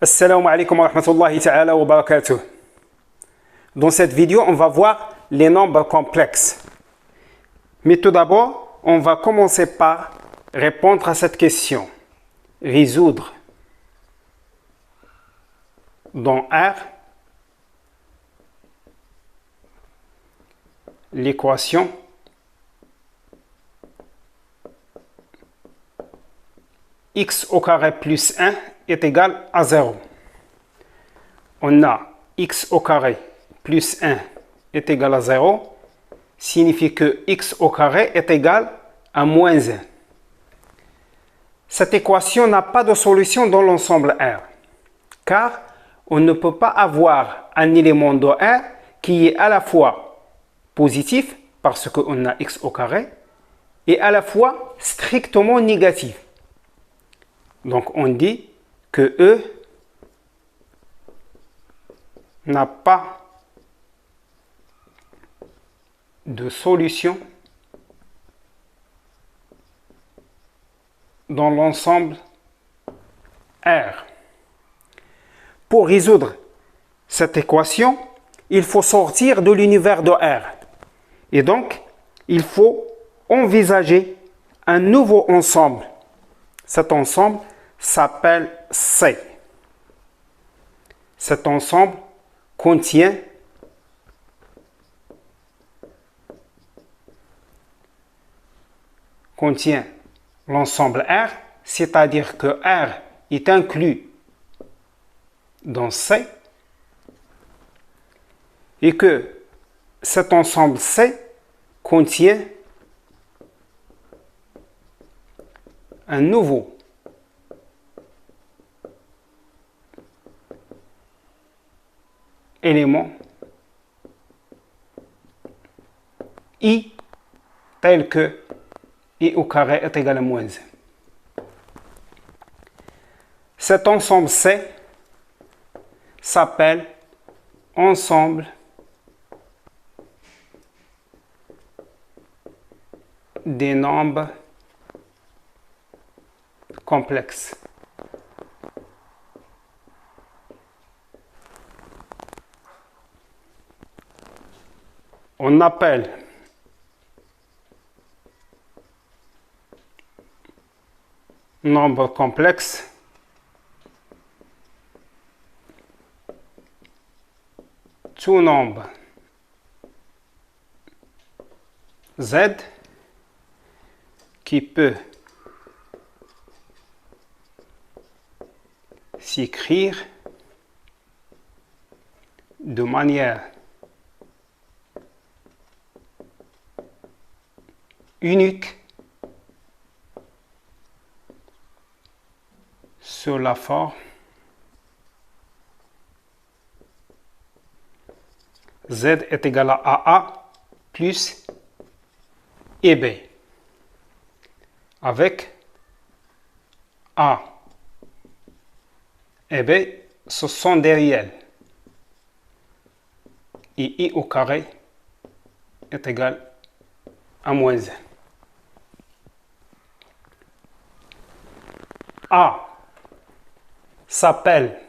Assalamu alaikum wa rahmatullahi ta'ala wa barakatuh. Dans cette vidéo, on va voir les nombres complexes. Mais tout d'abord, on va commencer par répondre à cette question. Résoudre dans R l'équation x au carré plus 1 est égal à 0. On a x au carré plus 1 est égal à 0, signifie que x au carré est égal à moins 1. Cette équation n'a pas de solution dans l'ensemble R, car on ne peut pas avoir un élément de R qui est à la fois positif, parce qu'on a x au carré, et à la fois strictement négatif. Donc on dit que E n'a pas de solution dans l'ensemble R. Pour résoudre cette équation, il faut sortir de l'univers de R. Et donc, il faut envisager un nouveau ensemble. Cet ensemble s'appelle C. Cet ensemble contient l'ensemble R, c'est-à-dire que R est inclus dans C et que cet ensemble C contient un nouveau élément I tel que I au carré est égal à moins 1. Cet ensemble C s'appelle ensemble des nombres complexes. On appelle nombre complexe tout nombre Z qui peut s'écrire de manière unique sur la forme Z est égal à AA plus EB, avec A et B, ce sont des réels, et I au carré est égal à moins 1. A s'appelle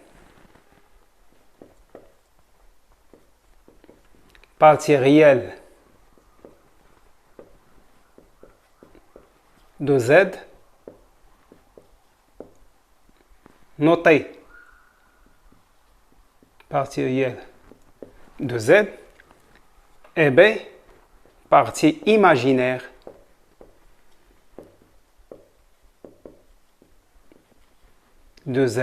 partie réelle de Z, notée partie réelle de Z, et B, partie imaginaire de Z,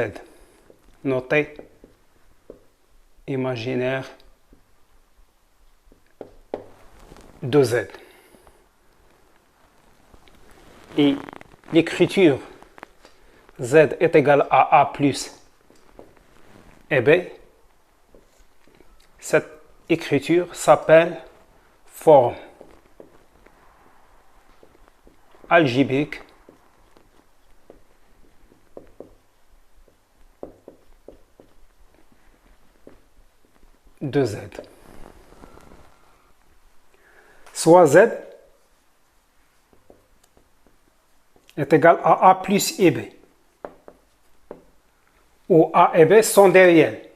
notée imaginaire de Z. Et l'écriture Z est égal à A plus et B, cette écriture s'appelle forme algébrique de Z. Soit Z est égal à A plus EB. où A et B sont des réels.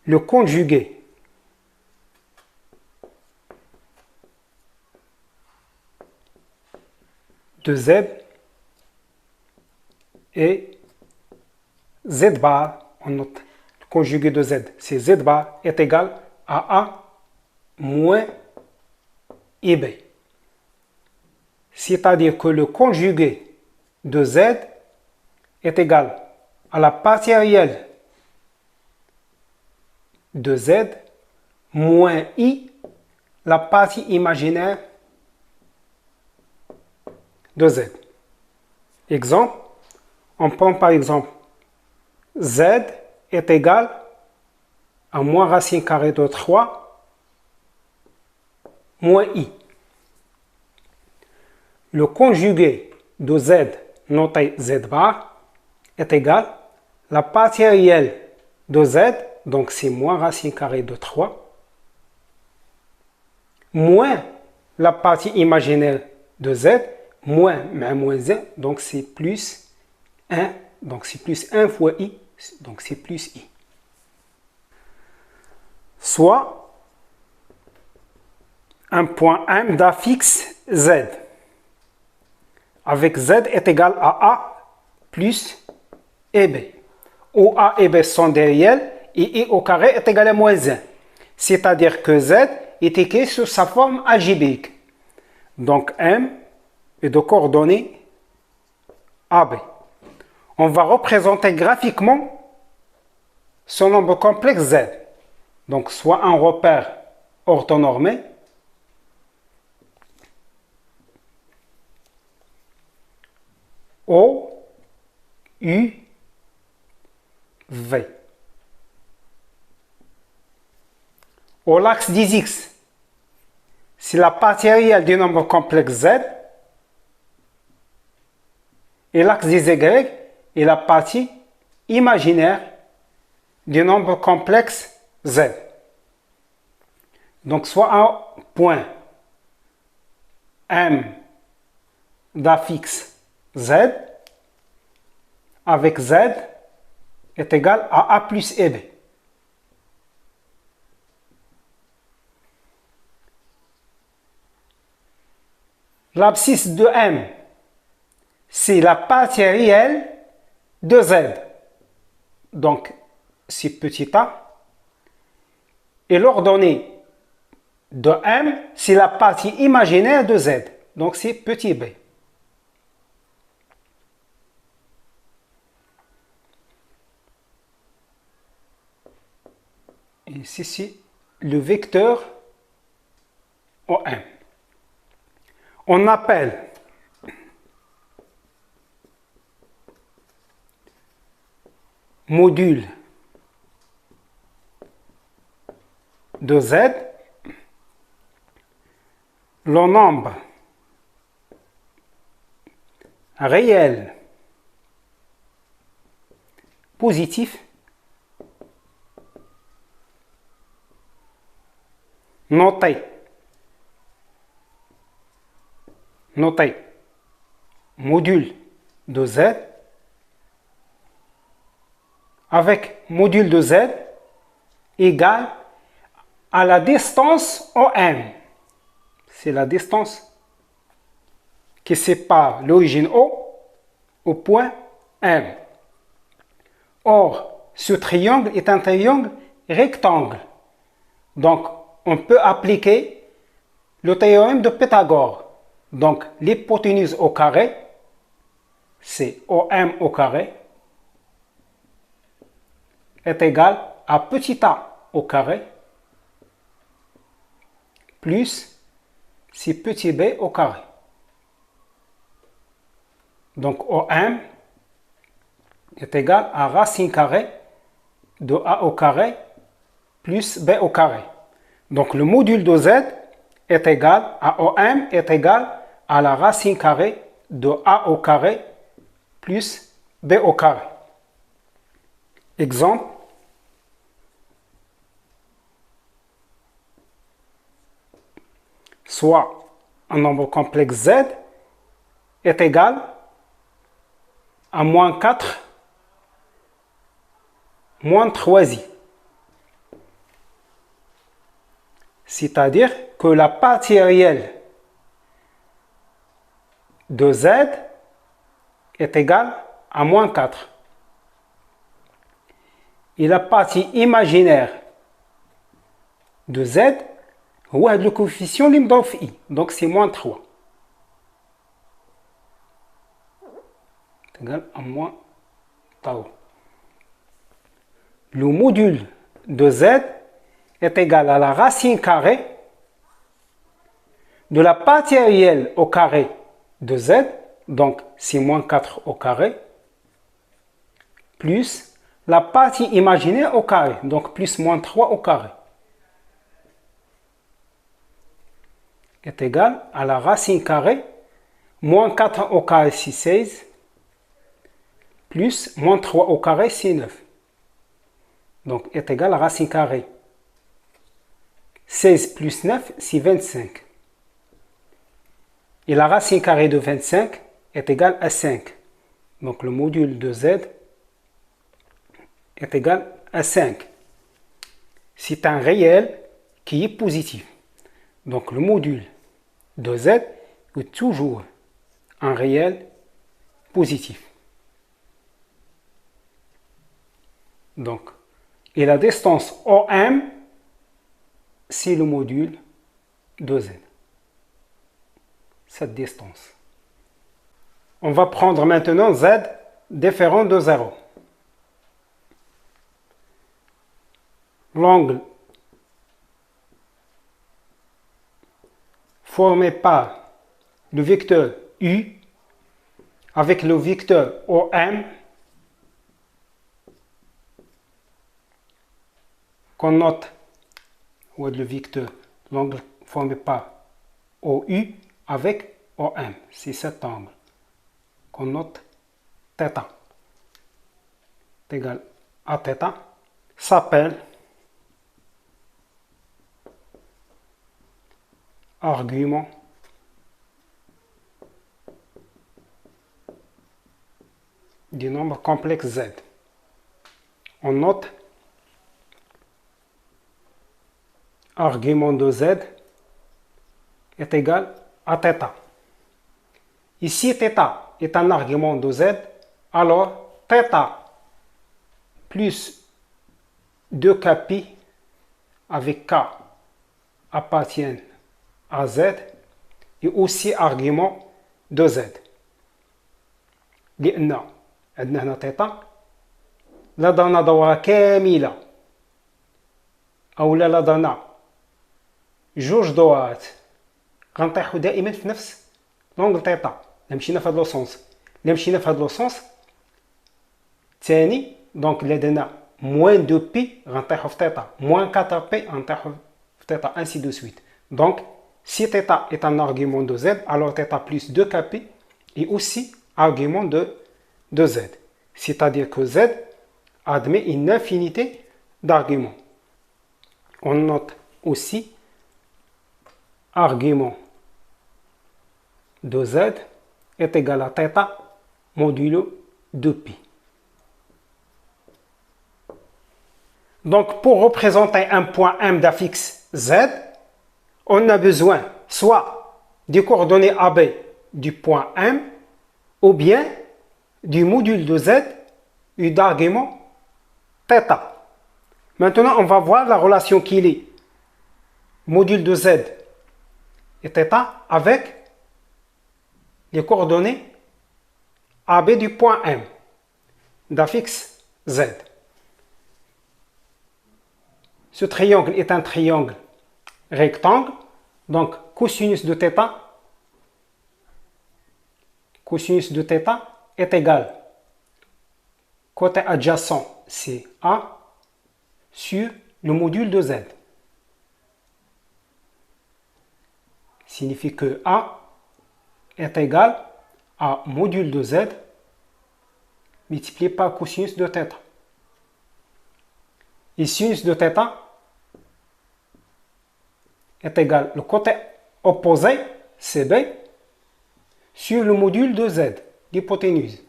Le conjugué de Z et Z bar, on note le conjugué de Z, c'est Z bar est égal à A moins IB. C'est-à-dire que le conjugué de Z est égal à la partie réelle de Z moins I, la partie imaginaire de Z. Exemple, on prend par exemple Z est égal à moins racine carrée de 3 moins I. Le conjugué de Z noté Z bar est égal à la partie réelle de Z, donc c'est moins racine carrée de 3, moins la partie imaginaire de Z, moins 1, donc c'est plus 1, donc c'est plus 1 fois I, donc c'est plus I. Soit un point M d'affixe Z, avec Z est égal à A plus EB, où A et B sont des réels, et I au carré est égal à moins 1. C'est-à-dire que Z est écrit sous sa forme algébrique. Donc M est de coordonnées AB. On va représenter graphiquement ce nombre complexe Z. Donc soit un repère orthonormé, O, U, V. Au l'axe des X, c'est la partie réelle du nombre complexe Z, et l'axe des Y est la partie imaginaire du nombre complexe Z. Donc soit un point M d'affixe Z avec Z est égal à A plus EB. L'abscisse de M, c'est la partie réelle de Z. Donc, c'est petit a. Et l'ordonnée de M, c'est la partie imaginaire de Z. Donc, c'est petit b. Et ici, c'est le vecteur OM. On appelle module de Z le nombre réel positif noté module de Z avec module de Z égale à la distance OM. C'est la distance qui sépare l'origine O au point M. Or, ce triangle est un triangle rectangle. Donc, on peut appliquer le théorème de Pythagore. Donc, l'hypoténuse au carré, c'est OM au carré, est égal à petit a au carré, plus c'est petit b au carré. Donc, OM est égal à racine carrée de a au carré plus b au carré. Donc, le module de Z est égal à OM est égal à la racine carrée de a au carré plus b au carré. Exemple, soit un nombre complexe Z est égal à moins 4 moins 3i. C'est-à-dire que la partie réelle de z est égale à moins 4. Et la partie imaginaire de z, c'est le coefficient limite i. Donc c'est moins 3. C'est égal à moins tau. Le module de z est égal à la racine carrée de la partie réelle au carré de z, donc c'est moins 4 au carré, plus la partie imaginaire au carré, donc plus moins 3 au carré, est égal à la racine carrée, moins 4 au carré c'est 16, plus moins 3 au carré c'est 9. Donc est égal à la racine carrée. 16 plus 9 c'est 25. Et la racine carrée de 25 est égale à 5. Donc le module de z est égal à 5. C'est un réel qui est positif. Donc le module de z est toujours un réel positif. Donc, et la distance OM, c'est le module de z. Cette distance. On va prendre maintenant z différent de 0. L'angle formé par le vecteur U avec le vecteur OM qu'on note, ou le vecteur, l'angle formé par OU avec OM, c'est cet angle qu'on note θ est égal à θ, s'appelle argument du nombre complexe z. On note argument de z est égal à θ. Ici, θ est un argument de z, alors θ plus 2kπ avec k appartiennent à z est aussi argument de z. لأن عندنا هنا θ لدينا دورة كاملة أو لدينا جوج دورات غنطيحو دائما في نفس لونغل θ. إلا مشينا في هذا لو سونس، إلا مشينا في هذا لو سونس الثاني، دونك لدينا موان دو بي غنطيحو في θ، موان 4 بي غنطيحو في θ، ainsi de suite. Donc si θ est un argument de z, alors θ plus 2kπ est aussi argument de z. C'est-à-dire que z admet une infinité d'arguments. On note aussi argument de z est égal à θ modulo 2π. Donc pour représenter un point M d'affixe z, on a besoin soit des coordonnées AB du point M ou bien du module de z et d'argument θ. Maintenant, on va voir la relation qu'il est module de z et θ avec les coordonnées AB du point M d'affixe z. Ce triangle est un triangle rectangle, donc cosinus de θ est égal côté adjacent c'est A sur le module de z. Signifie que A est égal à module de z multiplié par cosinus de θ. Et sinus de θ est égal le côté opposé CB sur le module de z, l'hypoténuse.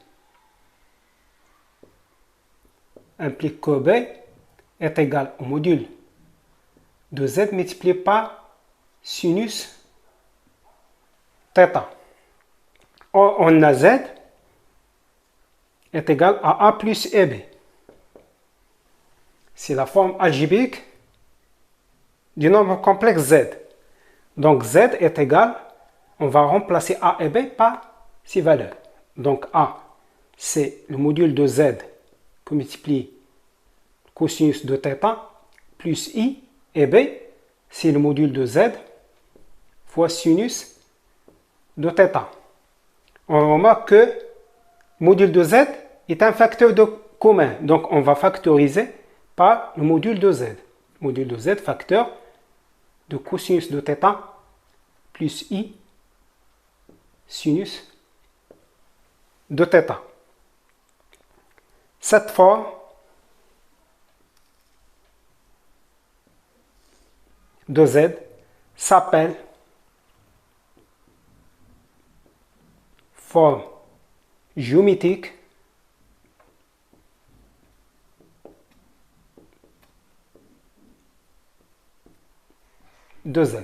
implique que B est égal au module de Z multiplié par sinus θ. On a Z est égal à A plus EB. C'est la forme algébrique du nombre complexe Z. Donc Z est égal, on va remplacer A et B par ces valeurs. Donc A, c'est le module de Z qui multiplie cosinus de θ plus I, et B, c'est le module de Z fois sinus de θ. On remarque que le module de Z est un facteur commun. Donc on va factoriser par le module de Z. Module de Z, facteur de cosinus de θ plus I sinus de θ. Cette forme de Z s'appelle forme géométrique de Z.